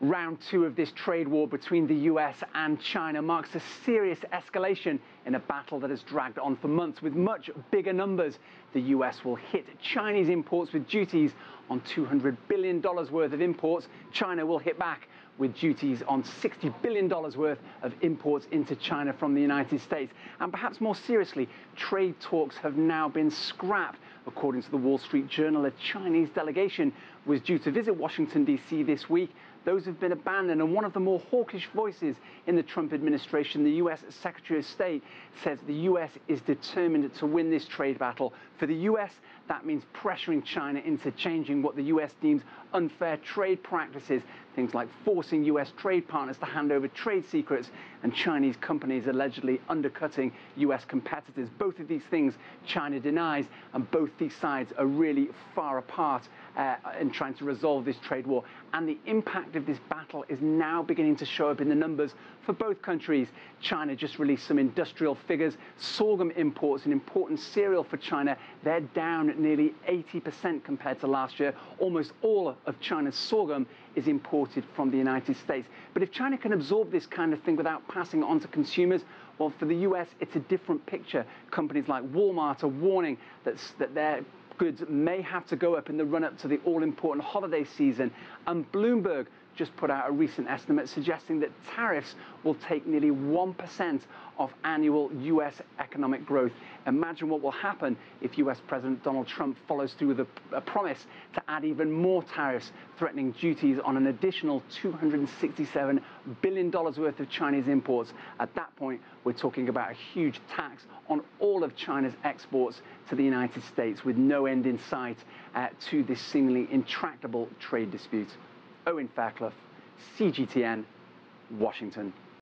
Round two of this trade war between the US and China marks a serious escalation in a battle that has dragged on for months. With much bigger numbers, the US will hit Chinese imports with duties on $200 billion worth of imports. China will hit back with duties on $60 billion worth of imports into China from the United States. And perhaps more seriously, trade talks have now been scrapped. According to the Wall Street Journal, a Chinese delegation was due to visit Washington, D.C. this week. Those have been abandoned, and one of the more hawkish voices in the Trump administration, the U.S. Secretary of State, says the U.S. is determined to win this trade battle. For the U.S., that means pressuring China into changing what the U.S. deems unfair trade practices, things like forcing U.S. trade partners to hand over trade secrets and Chinese companies allegedly undercutting U.S. competitors. Both of these things China denies, and both these sides are really far apart in trying to resolve this trade war. And the impact of this battle is now beginning to show up in the numbers for both countries. China just released some industrial figures. Sorghum imports, an important cereal for China, they're down nearly 80% compared to last year. Almost all of China's sorghum is imported from the United States. But if China can absorb this kind of thing without passing it on to consumers, well, for the US, it's a different picture. Companies like Walmart are warning that their goods may have to go up in the run-up to the all-important holiday season. And Bloomberg just put out a recent estimate suggesting that tariffs will take nearly 1% of annual US economic growth. Imagine what will happen if US President Donald Trump follows through with a promise to add even more tariffs, threatening duties on an additional $267 billion worth of Chinese imports. At that point, we're talking about a huge tax on all of China's exports to the United States, with no end in sight to this seemingly intractable trade dispute. Owen Fairclough, CGTN, Washington.